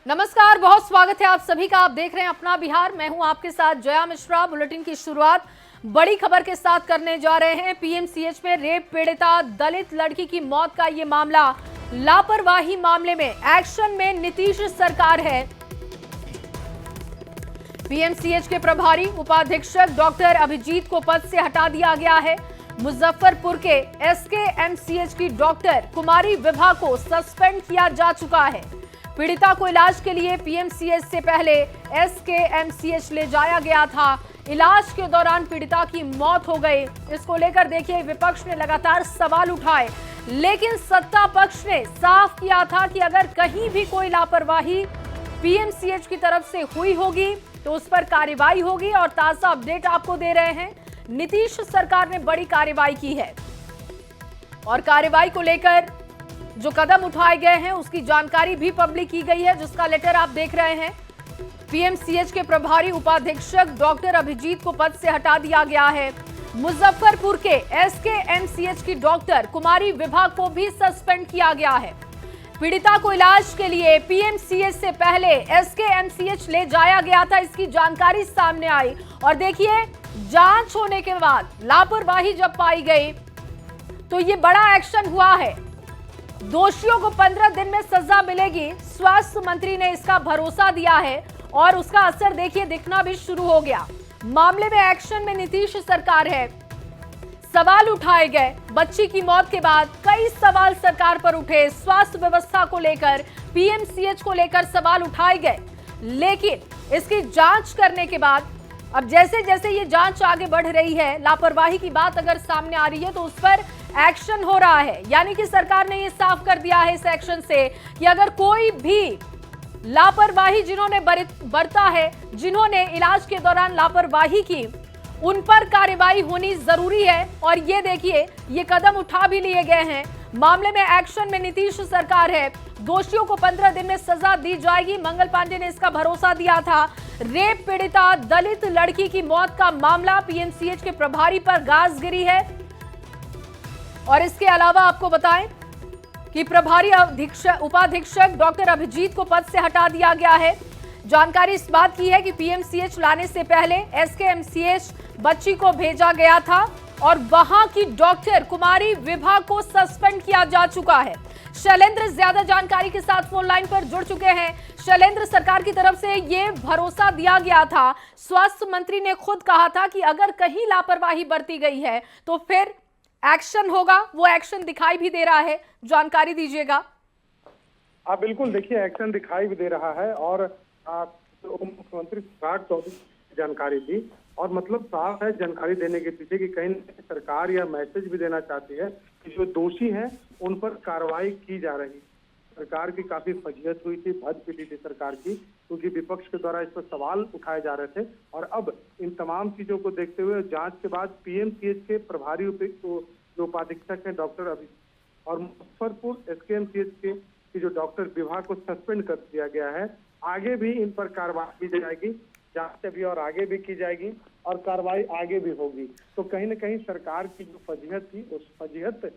नमस्कार, बहुत स्वागत है आप सभी का। आप देख रहे हैं अपना बिहार। मैं हूं आपके साथ जया मिश्रा। बुलेटिन की शुरुआत बड़ी खबर के साथ करने जा रहे हैं। पीएमसीएच में रेप पीड़िता दलित लड़की की मौत का ये मामला, लापरवाही मामले में एक्शन में नीतीश सरकार है। पीएमसीएच के प्रभारी उपाधीक्षक डॉक्टर अभिजीत को पद से हटा दिया गया है। मुजफ्फरपुर के एसकेएमसीएच की डॉक्टर कुमारी विभा को सस्पेंड किया जा चुका है। पीड़िता को इलाज के लिए पीएमसीएच से पहले एसकेएमसीएच ले जाया गया था। इलाज के दौरान पीड़िता की मौत हो गई। इसको लेकर देखिए, विपक्ष ने लगातार सवाल उठाए, लेकिन सत्ता पक्ष ने साफ किया था कि अगर कहीं भी कोई लापरवाही पीएमसीएच की तरफ से हुई होगी तो उस पर कार्रवाई होगी। और ताजा अपडेट आपको दे रहे हैं, नीतीश सरकार ने बड़ी कार्रवाई की है और कार्रवाई को लेकर जो कदम उठाए गए हैं उसकी जानकारी भी पब्लिक की गई है, जिसका लेटर आप देख रहे हैं। पीएमसीएच के प्रभारी उपाधीक्षक डॉक्टर अभिजीत को पद से हटा दिया गया है। मुजफ्फरपुर के एसकेएमसीएच की डॉक्टर कुमारी विभा को भी सस्पेंड किया गया है। पीड़िता को इलाज के लिए पीएमसीएच से पहले एसकेएमसीएच ले जाया गया था, इसकी जानकारी सामने आई। और देखिए, जांच होने के बाद लापरवाही जब पाई गई तो ये बड़ा एक्शन हुआ है। दोषियों को 15 दिन में सजा मिलेगी, स्वास्थ्य मंत्री ने इसका भरोसा दिया है और उसका असर देखिए दिखना भी शुरू हो गया। मामले में एक्शन में नीतीश सरकार है। सवाल उठाए गए, बच्ची की मौत के बाद कई सवाल सरकार पर उठे। स्वास्थ्य व्यवस्था को लेकर, पीएमसीएच को लेकर सवाल उठाए गए, लेकिन इसकी जांच करने के बाद अब जैसे जैसे ये जांच आगे बढ़ रही है, लापरवाही की बात अगर सामने आ रही है तो उस पर एक्शन हो रहा है। यानी कि सरकार ने ये साफ कर दिया है इस एक्शन से कि अगर कोई भी लापरवाही जिन्होंने बरता है, जिन्होंने इलाज के दौरान लापरवाही की, उन पर कार्रवाई होनी जरूरी है। और ये देखिए, ये कदम उठा भी लिए गए हैं। मामले में एक्शन में नीतीश सरकार है। दोषियों को 15 दिन में सजा दी जाएगी। मंगल पांडे ने इसका भरोसा दिया था। रेप पीड़िता दलित लड़की की मौत का मामला, पीएमसीएच के प्रभारी पर गाज गिरी है। और इसके अलावा आपको बताएं कि प्रभारी उपाधीक्षक डॉक्टर अभिजीत को पद से हटा दिया गया है। जानकारी इस बात की है कि पीएमसीएच लाने से पहले एसकेएमसीएच बच्ची को भेजा गया था और वहां की डॉक्टर कुमारी विभा को सस्पेंड किया जा चुका है। शैलेंद्र ज्यादा जानकारी के साथ फोन लाइन पर जुड़ चुके हैं। शैलेंद्र, सरकार की तरफ से ये भरोसा दिया गया था, स्वास्थ्य मंत्री ने खुद कहा था कि अगर कहीं लापरवाही बरती गई है तो फिर एक्शन होगा। वो एक्शन दिखाई भी दे रहा है, जानकारी दीजिएगा। बिल्कुल, देखिए एक्शन दिखाई भी दे रहा है और उप मुख्यमंत्री चिराग चौधरी की जानकारी दी और मतलब साफ है जानकारी देने के पीछे कि कहीं सरकार यह मैसेज भी देना चाहती है कि जो दोषी हैं उन पर कार्रवाई की जा रही। सरकार की काफी फजीहत हुई थी, भद पिटी थी सरकार की, क्योंकि विपक्ष के द्वारा इस पर सवाल उठाए जा रहे थे। और अब इन तमाम चीजों को देखते हुए जांच के बाद पीएमसीएच के प्रभारी जो उपाधीक्षक हैं डॉक्टर अभिजीत और मुजफ्फरपुर एसकेएमसीएच के जो डॉक्टर विभा को सस्पेंड कर दिया गया है। आगे भी इन पर कार्रवाई की जाएगी, जांच अभी और आगे भी की जाएगी और कार्रवाई आगे भी होगी। तो कहीं न कहीं सरकार की जो फजीहत थी, उस फजीहत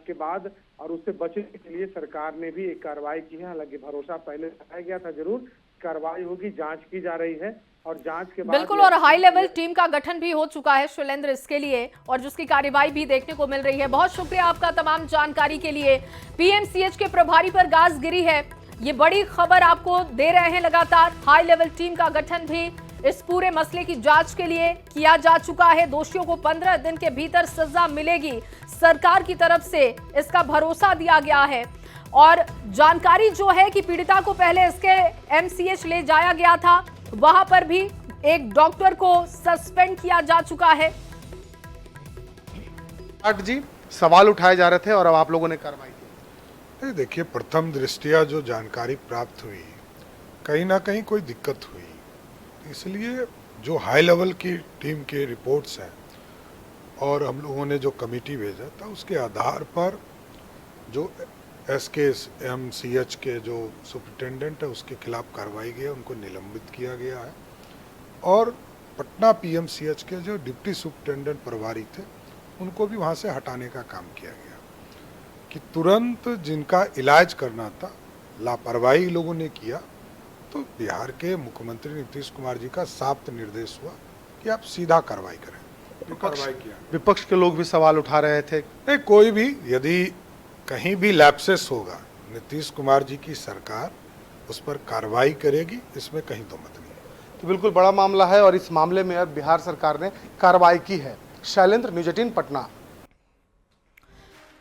के बाद और उससे बचने के लिए सरकार ने भी एक कार्रवाई की है। हालांकि भरोसा पहले दिखाया गया था, जरूर कार्रवाई होगी, जांच की जा रही है और जांच के बाद बिल्कुल, और हाई लेवल टीम का गठन भी हो चुका है शैलेंद्र इसके लिए, और जिसकी कार्रवाई भी देखने को मिल रही है। बहुत शुक्रिया आपका तमाम जानकारी के लिए। पीएमसीएच के प्रभारी पर गाज गिरी है, ये बड़ी खबर आपको दे रहे हैं लगातार। हाई लेवल टीम का गठन भी इस पूरे मसले की जांच के लिए किया जा चुका है। दोषियों को 15 दिन के भीतर सजा मिलेगी, सरकार की तरफ से इसका भरोसा दिया गया है। और जानकारी जो है कि पीड़िता को पहले इसके एमसीएच ले जाया गया था, वहां पर भी एक डॉक्टर को सस्पेंड किया जा चुका है। जी, सवाल उठाए जा रहे थे और अब आप लोगों ने कार्रवाई की। देखिए, प्रथम दृष्टया जो जानकारी प्राप्त हुई, कहीं ना कहीं कोई दिक्कत हुई, इसलिए जो हाई लेवल की टीम की रिपोर्ट्स हैं और हम लोगों ने जो कमेटी भेजा था, उसके आधार पर जो एसकेएमसीएच के जो सुपरिटेंडेंट है उसके खिलाफ कार्रवाई की है, उनको निलंबित किया गया है। और पटना पीएमसीएच के जो डिप्टी सुपरिटेंडेंट प्रभारी थे, उनको भी वहाँ से हटाने का काम किया गया कि तुरंत जिनका इलाज करना था, लापरवाही लोगों ने किया तो बिहार के मुख्यमंत्री नीतीश कुमार जी का साफ निर्देश हुआ कि आप सीधा कार्रवाई करें। तो कार्रवाई किया। विपक्ष के लोग भी सवाल उठा रहे थे। नहीं, कोई भी यदि कहीं भी लैप्सेस होगा, नीतीश कुमार जी की सरकार उस पर कार्रवाई करेगी, इसमें कहीं तो मत नहीं। तो बिल्कुल बड़ा मामला है और इस मामले में अब बिहार सरकार ने कार्रवाई की है। शैलेंद्र, न्यूज़ 18 पटना।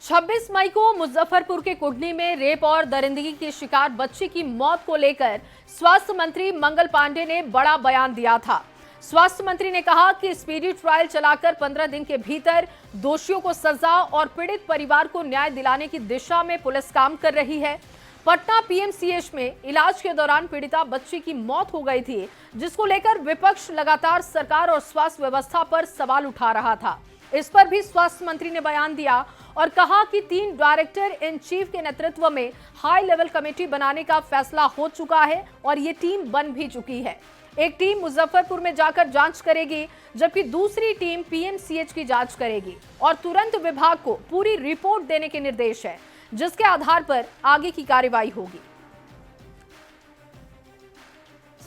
26 मई को मुजफ्फरपुर के कुढ़नी में रेप और दरिंदगी की शिकार बच्ची की मौत को लेकर स्वास्थ्य मंत्री मंगल पांडे ने बड़ा बयान दिया था। स्वास्थ्य मंत्री ने कहा कि स्पीडी ट्रायल चलाकर 15 दिन के भीतर दोषियों को सजा और पीड़ित परिवार को न्याय दिलाने की दिशा में पुलिस काम कर रही है। पटना पीएमसीएच में इलाज के दौरान पीड़िता बच्ची की मौत हो गई थी, जिसको लेकर विपक्ष लगातार सरकार और स्वास्थ्य व्यवस्था पर सवाल उठा रहा था। इस पर भी स्वास्थ्य मंत्री ने बयान दिया और कहा कि 3 डायरेक्टर इन चीफ के नेतृत्व में हाई लेवल कमेटी बनाने का फैसला हो चुका है और ये टीम बन भी चुकी है। एक टीम मुजफ्फरपुर में जाकर जांच करेगी, जबकि दूसरी टीम पीएमसीएच की जांच करेगी और तुरंत विभाग को पूरी रिपोर्ट देने के निर्देश है, जिसके आधार पर आगे की कार्रवाई होगी।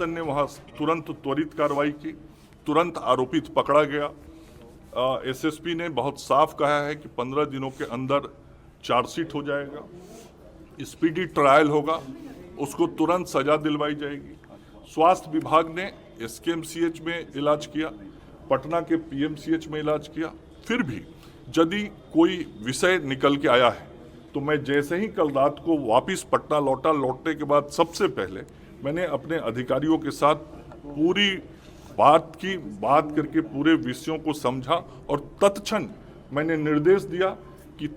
ने वहां तुरंत त्वरित कार्रवाई की, तुरंत आरोपित पकड़ा गया। एसएसपी ने बहुत साफ कहा है कि 15 दिनों के अंदर चार्जशीट हो जाएगा, स्पीडी ट्रायल होगा, उसको तुरंत सजा दिलवाई जाएगी। स्वास्थ्य विभाग ने एसकेएमसीएच में इलाज किया, पटना के पीएमसीएच में इलाज किया। फिर भी यदि कोई विषय निकल के आया है तो मैं जैसे ही कल रात को वापस पटना लौटने के बाद सबसे पहले मैंने अपने अधिकारियों के साथ पूरी बात करके पूरे विषयों को समझा और तत्क्षण मैंने निर्देश दिया कि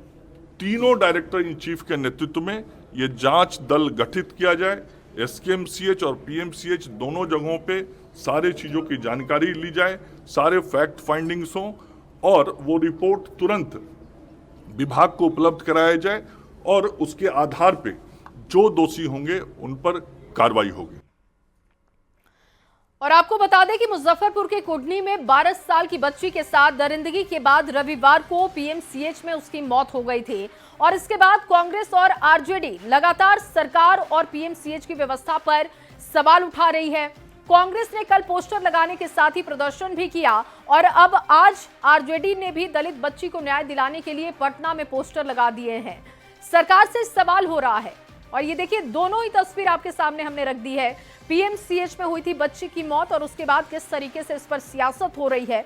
तीनों डायरेक्टर इन चीफ के नेतृत्व में ये जांच दल गठित किया जाए। एसकेएमसीएच और पीएमसीएच दोनों जगहों पे सारे चीज़ों की जानकारी ली जाए, सारे फैक्ट फाइंडिंग्स हों और वो रिपोर्ट तुरंत विभाग को उपलब्ध कराया जाए और उसके आधार पे जो दोषी होंगे उन पर कार्रवाई होगी। और आपको बता दें कि मुजफ्फरपुर के कुढ़नी में 12 साल की बच्ची के साथ दरिंदगी के बाद रविवार को पीएमसीएच में उसकी मौत हो गई थी और इसके बाद कांग्रेस और आरजेडी लगातार सरकार और पीएमसीएच की व्यवस्था पर सवाल उठा रही है। कांग्रेस ने कल पोस्टर लगाने के साथ ही प्रदर्शन भी किया और अब आज आरजेडी ने भी दलित बच्ची को न्याय दिलाने के लिए पटना में पोस्टर लगा दिए हैं। सरकार से सवाल हो रहा है और ये देखिए, दोनों ही तस्वीर आपके सामने हमने रख दी है। पीएमसीएच में हुई थी बच्ची की मौत और उसके बाद किस तरीके से इस पर सियासत हो रही है,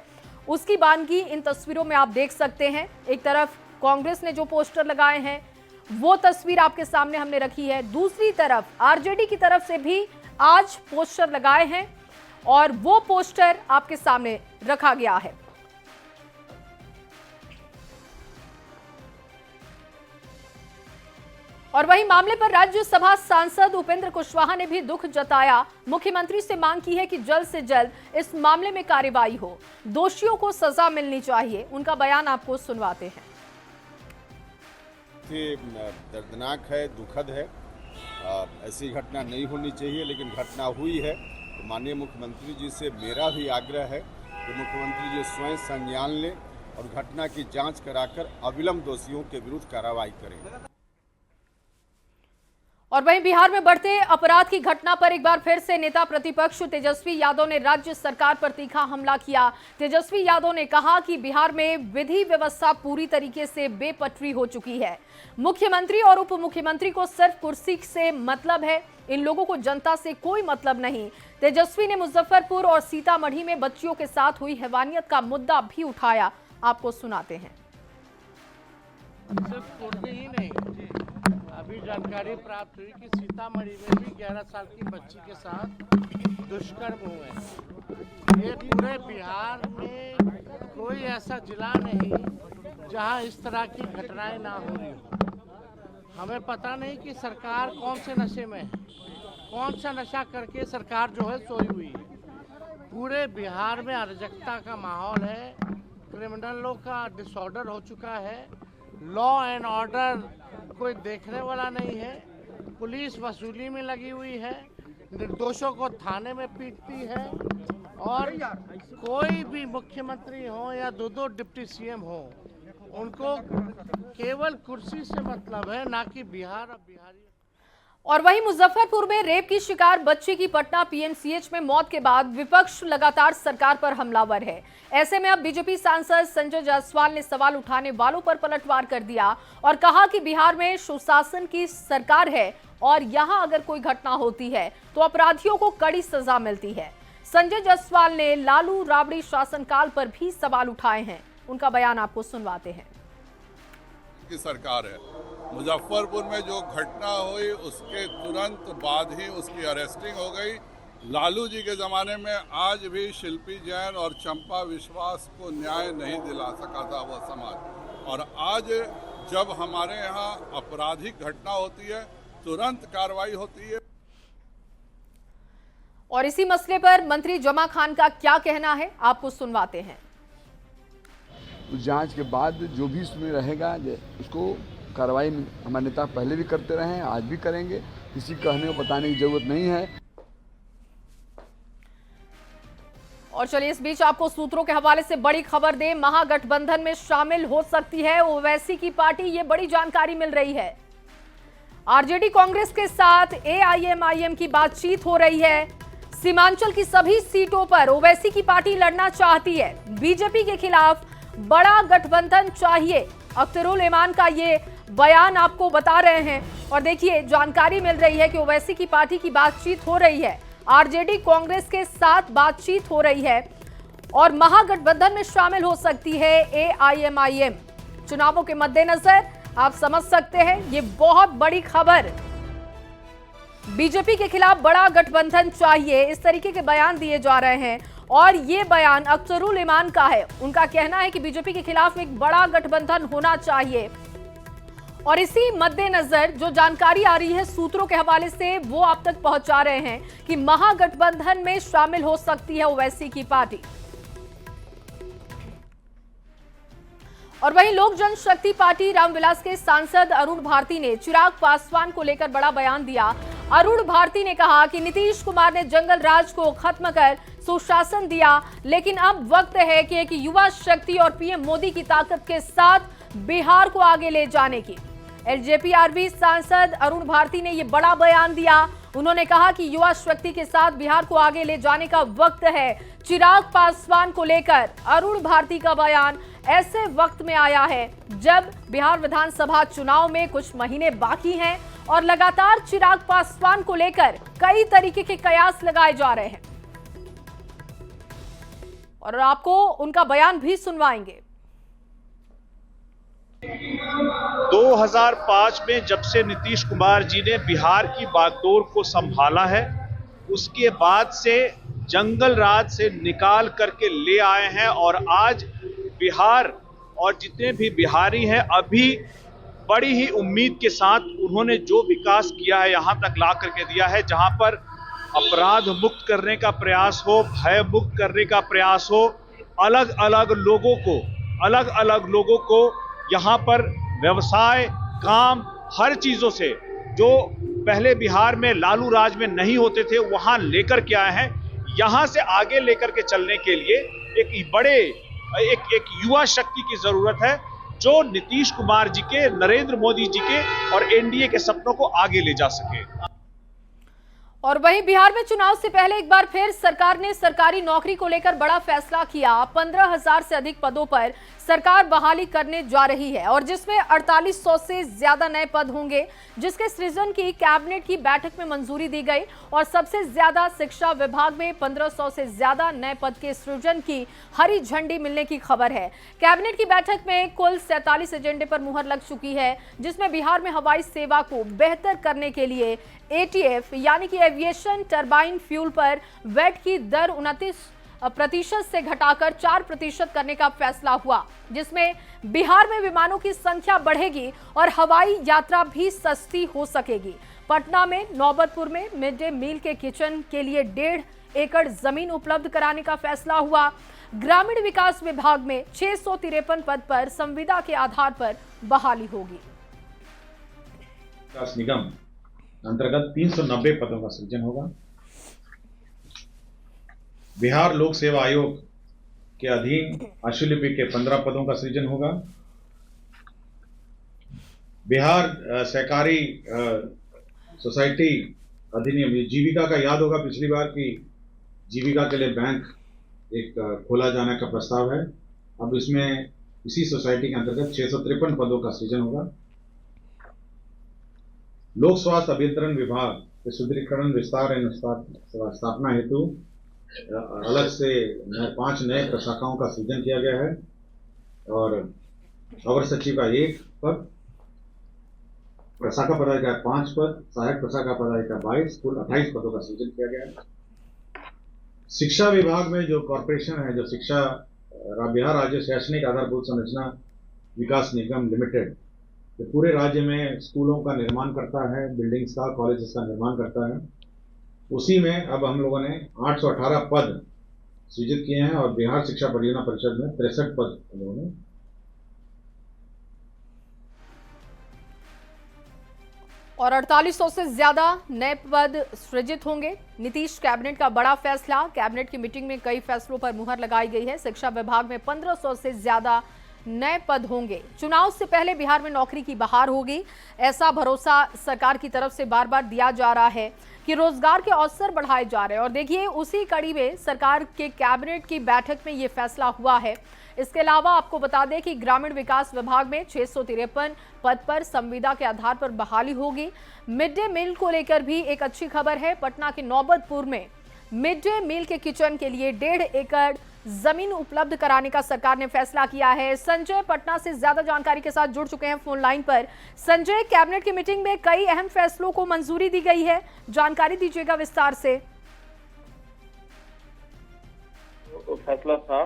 उसकी बानगी इन तस्वीरों में आप देख सकते हैं। एक तरफ कांग्रेस ने जो पोस्टर लगाए हैं वो तस्वीर आपके सामने हमने रखी है, दूसरी तरफ आरजेडी की तरफ से भी आज पोस्टर लगाए हैं और वो पोस्टर आपके सामने रखा गया है। और वहीं मामले पर राज्यसभा सांसद उपेंद्र कुशवाहा ने भी दुख जताया। मुख्यमंत्री से मांग की है कि जल्द से जल्द इस मामले में कार्रवाई हो, दोषियों को सजा मिलनी चाहिए। उनका बयान आपको सुनवाते हैं। दर्दनाक है, दुखद है, ऐसी घटना नहीं होनी चाहिए, लेकिन घटना हुई है। तो माननीय मुख्यमंत्री जी से मेरा भी आग्रह है कि मुख्यमंत्री जी स्वयं संज्ञान लें और घटना की जांच कराकर अविलंब दोषियों के विरुद्ध कार्रवाई करें। और वहीं बिहार में बढ़ते अपराध की घटना पर एक बार फिर से नेता प्रतिपक्ष तेजस्वी यादव ने राज्य सरकार पर तीखा हमला किया। तेजस्वी यादव ने कहा कि बिहार में विधि व्यवस्था पूरी तरीके से बेपटरी हो चुकी है। मुख्यमंत्री और उप मुख्यमंत्री को सिर्फ कुर्सी से मतलब है, इन लोगों को जनता से कोई मतलब नहीं। तेजस्वी ने मुजफ्फरपुर और सीतामढ़ी में बच्चियों के साथ हुई हैवानियत का मुद्दा भी उठाया। आपको सुनाते हैं। सिर्फ कुर्सी ही नहीं, अभी जानकारी प्राप्त हुई कि सीतामढ़ी में भी 11 साल की बच्ची के साथ दुष्कर्म हुए हैं। ये पूरे बिहार में कोई ऐसा जिला नहीं जहां इस तरह की घटनाएं ना हो रही हो। हमें पता नहीं कि सरकार कौन से नशे में है, कौन सा नशा करके सरकार जो है सोई हुई है। पूरे बिहार में अराजकता का माहौल है, क्रिमिनलों का डिसऑर्डर हो चुका है, लॉ एंड ऑर्डर कोई देखने वाला नहीं है, पुलिस वसूली में लगी हुई है, निर्दोषों को थाने में पीटती है और कोई भी मुख्यमंत्री हो या दो डिप्टी सीएम हो, उनको केवल कुर्सी से मतलब है, ना कि बिहार और बिहारी। और वहीं मुजफ्फरपुर में रेप की शिकार बच्ची की पटना पीएमसीएच में मौत के बाद विपक्ष लगातार सरकार पर हमलावर है। ऐसे में अब बीजेपी सांसद संजय जायसवाल ने सवाल उठाने वालों पर पलटवार कर दिया और कहा कि बिहार में सुशासन की सरकार है और यहां अगर कोई घटना होती है तो अपराधियों को कड़ी सजा मिलती है। संजय जायसवाल ने लालू राबड़ी शासनकाल पर भी सवाल उठाए हैं। उनका बयान आपको सुनवाते हैं। की सरकार है, मुजफ्फरपुर में जो घटना हुई उसके तुरंत बाद ही उसकी अरेस्टिंग हो गई। लालू जी के ज़माने में आज भी शिल्पी जैन और चंपा विश्वास को न्याय नहीं दिला सका था वह समाज, और आज जब हमारे यहाँ आपराधिक घटना होती है तुरंत कार्रवाई होती है। और इसी मसले पर मंत्री जमा खान का क्या कहना है आपको सुनवाते हैं। उस जांच के बाद जो भी उसमें रहेगा उसको कार्रवाई हमारे नेता पहले भी करते रहे हैं, आज भी करेंगे। किसी कहने को बताने की जरूरत नहीं है। और चलिए इस बीच आपको सूत्रों के हवाले से बड़ी खबर दें। महागठबंधन में शामिल हो सकती है ओवैसी की पार्टी, ये बड़ी जानकारी मिल रही है। आरजेडी कांग्रेस के साथ एआईएमआईएम की बातचीत हो रही है। सीमांचल की सभी सीटों पर ओवैसी की पार्टी लड़ना चाहती है। बीजेपी के खिलाफ बड़ा गठबंधन चाहिए, अख्तरुल इमान का ये बयान आपको बता रहे हैं। और देखिए जानकारी मिल रही है कि ओवैसी की पार्टी की बातचीत हो रही है, आरजेडी कांग्रेस के साथ बातचीत हो रही है और महागठबंधन में शामिल हो सकती है एआईएमआईएम। चुनावों के मद्देनजर आप समझ सकते हैं ये बहुत बड़ी खबर। बीजेपी के खिलाफ बड़ा गठबंधन चाहिए, इस तरीके के बयान दिए जा रहे हैं और ये बयान अख्तरुल इमान का है। उनका कहना है कि बीजेपी के खिलाफ एक बड़ा गठबंधन होना चाहिए और इसी मद्देनजर जो जानकारी आ रही है सूत्रों के हवाले से वो आप तक पहुंचा रहे हैं कि महागठबंधन में शामिल हो सकती है ओवैसी की पार्टी। और वहीं लोक जनशक्ति पार्टी रामविलास के सांसद अरुण भारती ने चिराग पासवान को लेकर बड़ा बयान दिया। अरुण भारती ने कहा कि नीतीश कुमार ने जंगल राज को खत्म कर सुशासन दिया, लेकिन अब वक्त है कि एक युवा शक्ति और पीएम मोदी की ताकत के साथ बिहार को आगे ले जाने की। एलजेपी सांसद अरुण भारती ने यह बड़ा बयान दिया। उन्होंने कहा कि युवा शक्ति के साथ बिहार को आगे ले जाने का वक्त है। चिराग पासवान को लेकर अरुण भारती का बयान ऐसे वक्त में आया है जब बिहार विधानसभा चुनाव में कुछ महीने बाकी हैं और लगातार चिराग पासवान को लेकर कई तरीके के कयास लगाए जा रहे हैं और आपको उनका बयान भी सुनवाएंगे। 2005 में जब से नीतीश कुमार जी ने बिहार की बागडोर को संभाला है, उसके बाद से जंगल राज से निकाल करके ले आए हैं और आज बिहार और जितने भी बिहारी हैं अभी बड़ी ही उम्मीद के साथ उन्होंने जो विकास किया है यहाँ तक ला करके दिया है, जहाँ पर अपराध मुक्त करने का प्रयास हो, भय मुक्त करने का प्रयास हो, अलग अलग लोगों को यहाँ पर व्यवसाय, काम, हर चीजों से जो पहले बिहार में लालू राज में नहीं होते थे वहां लेकर के आए हैं। यहाँ से आगे लेकर के चलने के लिए एक युवा शक्ति की जरूरत है जो नीतीश कुमार जी के, नरेंद्र मोदी जी के और एनडीए के सपनों को आगे ले जा सके। और वहीं बिहार में चुनाव से पहले एक बार फिर सरकार ने सरकारी नौकरी को लेकर बड़ा फैसला किया। 15,000 से अधिक पदों पर सरकार बहाली करने जा रही है और जिसमें 4800 से ज्यादा नए पद होंगे, जिसके सृजन की कैबिनेट की बैठक में मंजूरी दी गई और सबसे ज्यादा शिक्षा विभाग में 1500 से ज्यादा नए पद के सृजन की हरी झंडी मिलने की खबर है। कैबिनेट की बैठक में कुल 47 एजेंडे पर मुहर लग चुकी है, जिसमें बिहार में हवाई सेवा को बेहतर करने के लिए एटीएफ यानी कि एविएशन टरबाइन फ्यूल पर वैट की दर 29% से घटाकर 4% करने का फैसला हुआ, जिसमें बिहार में विमानों की संख्या बढ़ेगी और हवाई यात्रा भी सस्ती हो सकेगी। पटना में नौबतपुर में मिड डे मील के किचन के लिए 1.5 एकड़ जमीन उपलब्ध कराने का फैसला हुआ। ग्रामीण विकास विभाग में 653 पद पर संविदा के आधार पर बहाली होगी। विकास निगम अंतर्गत 390 पदों का सृजन होगा। बिहार लोक सेवा आयोग के अधीन आशुलिपि के 15 पदों का सृजन होगा। बिहार सहकारी सोसाइटी अधिनियम, ये जीविका का याद होगा पिछली बार की जीविका के लिए बैंक एक खोला जाने का प्रस्ताव है। अब इसमें इसी सोसाइटी के अंतर्गत 653 पदों का सृजन होगा। लोक स्वास्थ्य अभियंत्रण विभाग के सुदृढ़ीकरण, विस्तार एवं स्थापना हेतु अलग से 5 नए प्रशाखाओं का सृजन किया गया है और अवर सचिव का 1 पद, प्रशाखा पदाधिकारी 5 पद, सहायक प्रशाखा पदाधिकारी 22, कुल 28 पदों का सृजन किया गया है। शिक्षा विभाग में जो कॉर्पोरेशन है, जो शिक्षा बिहार राज्य शैक्षणिक आधारभूत संरचना विकास निगम लिमिटेड, जो पूरे राज्य में स्कूलों का निर्माण करता है, बिल्डिंग्स का, कॉलेजेस का निर्माण करता है, उसी में अब हम लोगों ने 818 पद सृजित किए हैं और बिहार शिक्षा परियोजना परिषद में 63 पद हम लोगों ने। और 4800 से ज्यादा नए पद सृजित होंगे। नीतीश कैबिनेट का बड़ा फैसला, कैबिनेट की मीटिंग में कई फैसलों पर मुहर लगाई गई है। शिक्षा विभाग में 1500 से ज्यादा नए पद होंगे। चुनाव से पहले बिहार में नौकरी की बहार होगी, ऐसा भरोसा सरकार की तरफ से बार बार दिया जा रहा है कि रोजगार के अवसर बढ़ाए जा रहे हैं। और देखिए, उसी कड़ी में सरकार के कैबिनेट की बैठक में ये फैसला हुआ है। इसके अलावा आपको बता दें कि ग्रामीण विकास विभाग में 653 पद पर संविदा के आधार पर बहाली होगी। मिड डे मील को लेकर भी एक अच्छी खबर है। पटना के नौबतपुर में मिड डे मील के किचन के लिए 1.5 एकड़ जमीन उपलब्ध कराने का सरकार ने फैसला किया है। संजय पटना से ज्यादा जानकारी के साथ जुड़ चुके हैं फोन लाइन पर। संजय, कैबिनेट की मीटिंग में कई अहम फैसलों को मंजूरी दी गई है, जानकारी दीजिएगा विस्तार से। फैसला था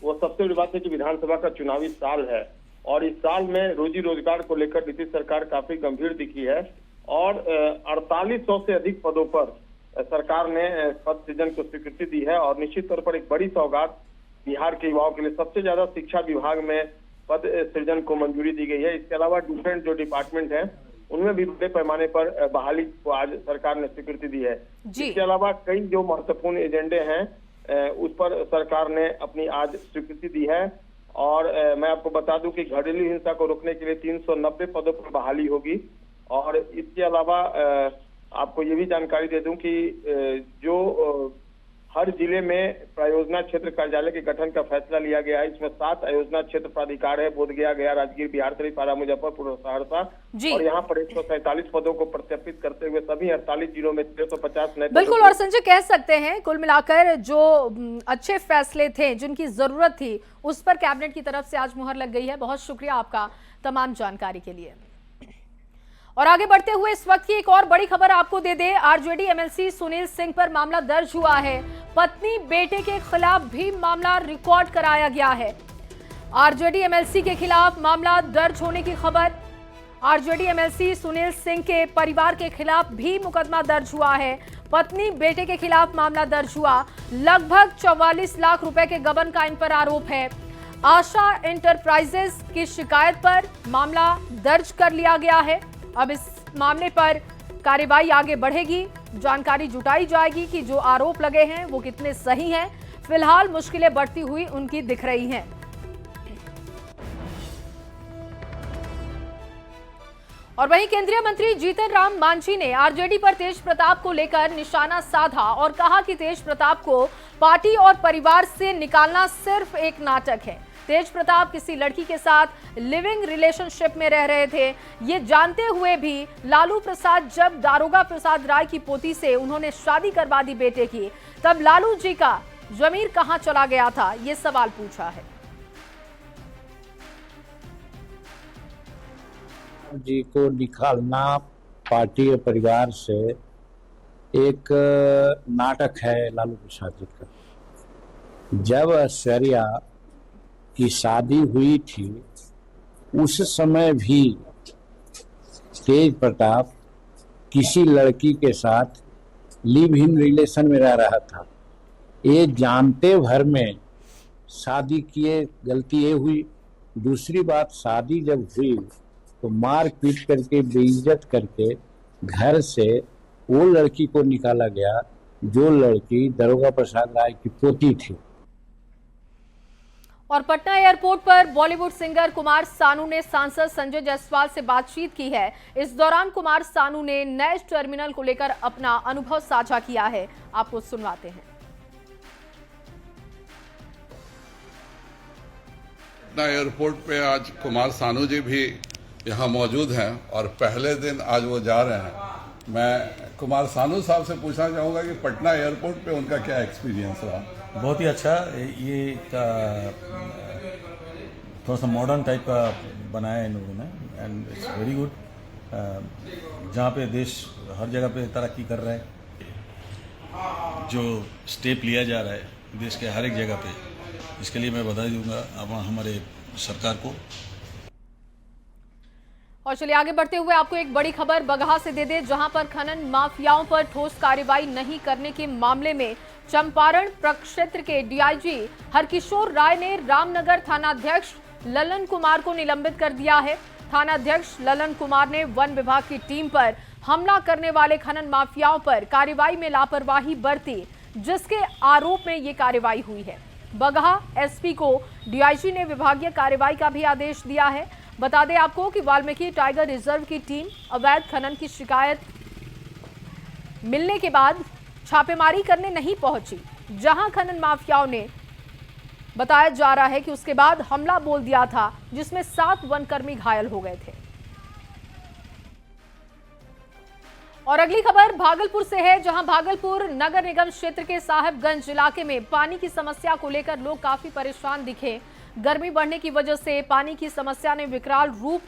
वो सबसे बड़ी बात है कि विधानसभा का चुनावी साल है और इस साल में रोजी रोजगार को लेकर नीतीश सरकार काफी गंभीर दिखी है और 4800 से अधिक पदों पर सरकार ने पद सृजन को स्वीकृति दी है। और निश्चित तौर पर एक बड़ी सौगात बिहार के युवाओं के लिए। सबसे ज्यादा शिक्षा विभाग में पद सृजन को मंजूरी दी गई है। इसके अलावा डिफरेंट जो डिपार्टमेंट है उनमें भी बड़े पैमाने पर बहाली को आज सरकार ने स्वीकृति दी है। इसके अलावा कई जो महत्वपूर्ण एजेंडे हैं उस पर सरकार ने अपनी आज स्वीकृति दी है। और मैं आपको बता दूं कि घरेलू हिंसा को रोकने के लिए 390 पदों पर बहाली होगी। और इसके अलावा आपको ये भी जानकारी दे दूं कि जो हर जिले में परियोजना क्षेत्र कार्यालय के गठन का फैसला लिया गया है। इसमें 7 आयोजना क्षेत्र प्राधिकार है, बोधगया, गया, राजगीर, बिहारशरीफ, आरा, मुजफ्फरपुर और सहरसा। और यहाँ पर 147 पदों को प्रत्यापित करते हुए सभी 48 जिलों में 650 नए। बिल्कुल, और संजय कह सकते हैं कुल मिलाकर जो अच्छे फैसले थे, जिनकी जरूरत थी, उस पर कैबिनेट की तरफ से आज मुहर लग गई है। बहुत शुक्रिया आपका तमाम जानकारी के लिए। और आगे बढ़ते हुए इस वक्त की एक और बड़ी खबर आपको दे दे। आरजेडी एमएलसी सुनील सिंह पर मामला दर्ज हुआ है। पत्नी बेटे के खिलाफ भी मामला रिकॉर्ड कराया गया है। आरजेडी एमएलसी के खिलाफ मामला दर्ज होने की खबर। आरजेडी एमएलसी सुनील सिंह के परिवार के खिलाफ भी मुकदमा दर्ज हुआ है। पत्नी बेटे के खिलाफ मामला दर्ज हुआ। लगभग 44 लाख रुपए के गबन का इन पर आरोप है। आशा एंटरप्राइजेस की शिकायत पर मामला दर्ज कर लिया गया है। अब इस मामले पर कार्रवाई आगे बढ़ेगी, जानकारी जुटाई जाएगी कि जो आरोप लगे हैं वो कितने सही हैं। फिलहाल मुश्किलें बढ़ती हुई उनकी दिख रही हैं। और वहीं केंद्रीय मंत्री जीतन राम मांझी ने आरजेडी पर तेज प्रताप को लेकर निशाना साधा और कहा कि तेज प्रताप को पार्टी और परिवार से निकालना सिर्फ एक नाटक है। तेज प्रताप किसी लड़की के साथ लिविंग रिलेशनशिप में रह रहे थे। ये जानते हुए भी लालू प्रसाद जब दारोगा प्रसाद राय की पोती से उन्होंने शादी करवा दी बेटे की, तब लालू जी का जमीर कहां चला गया था, ये सवाल पूछा है। जी को निकालना पार्टी और परिवार से एक नाटक है लालू प्रसाद जी का। जब ऐश्वर्या की शादी हुई थी उस समय भी तेज प्रताप किसी लड़की के साथ लिव इन रिलेशन में रह रहा था। ये जानते भर में शादी किए, गलती ये हुई। दूसरी बात, शादी जब हुई तो मार पीट करके बेइज्जत करके घर से वो लड़की को निकाला गया जो लड़की दारोगा प्रसाद राय की पोती थी। और पटना एयरपोर्ट पर बॉलीवुड सिंगर कुमार सानू ने सांसद संजय जायसवाल से बातचीत की है। इस दौरान कुमार सानू ने नए टर्मिनल को लेकर अपना अनुभव साझा किया है। आपको सुनवाते हैं। पटना एयरपोर्ट पे आज कुमार सानू जी भी यहाँ मौजूद हैं और पहले दिन आज वो जा रहे हैं। मैं कुमार सानू साहब से पूछना चाहूँगा कि पटना एयरपोर्ट पे उनका क्या एक्सपीरियंस रहा। बहुत ही अच्छा। ये थोड़ा सा मॉडर्न टाइप का बनाया है इन लोगों ने एंड इट्स वेरी गुड। जहाँ पे देश हर जगह पे तरक्की कर रहा है, जो स्टेप लिया जा रहा है देश के हर एक जगह पे, इसके लिए मैं बधाई दूंगा हमारे सरकार को। और चलिए आगे बढ़ते हुए आपको एक बड़ी खबर बगहा से दे दे, जहां पर खनन माफियाओं पर ठोस कार्रवाई नहीं करने के मामले में चंपारण प्रक्षेत्र के डीआईजी हरकिशोर राय ने रामनगर थानाध्यक्ष ललन कुमार को निलंबित कर दिया है। थानाध्यक्ष ललन कुमार ने वन विभाग की टीम पर हमला करने वाले खनन माफियाओं पर कार्रवाई में लापरवाही बरती, जिसके आरोप में ये कार्रवाई हुई है। बगहा एसपी को डीआईजी ने विभागीय कार्रवाई का भी आदेश दिया है। बता दें आपको कि वाल्मीकि टाइगर रिजर्व की टीम अवैध खनन की शिकायत मिलने के बाद छापेमारी करने नहीं पहुंची, जहां खनन माफियाओं ने बताया जा रहा है कि उसके बाद हमला बोल दिया था, जिसमें 7 वनकर्मी घायल हो गए थे। और अगली खबर भागलपुर से है, जहां भागलपुर नगर निगम क्षेत्र के साहेबगंज इलाके में पानी की समस्या को लेकर लोग काफी परेशान दिखे। गर्मी बढ़ने की वजह से पानी की समस्या ने विकराल रूप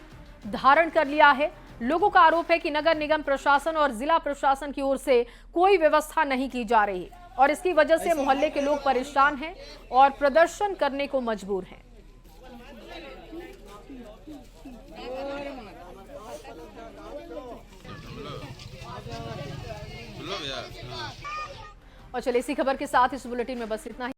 धारण कर लिया है। लोगों का आरोप है कि नगर निगम प्रशासन और जिला प्रशासन की ओर से कोई व्यवस्था नहीं की जा रही और इसकी वजह से मोहल्ले के लोग परेशान हैं और प्रदर्शन करने को मजबूर हैं। और चलिए इसी खबर के साथ इस बुलेटिन में बस इतना ही।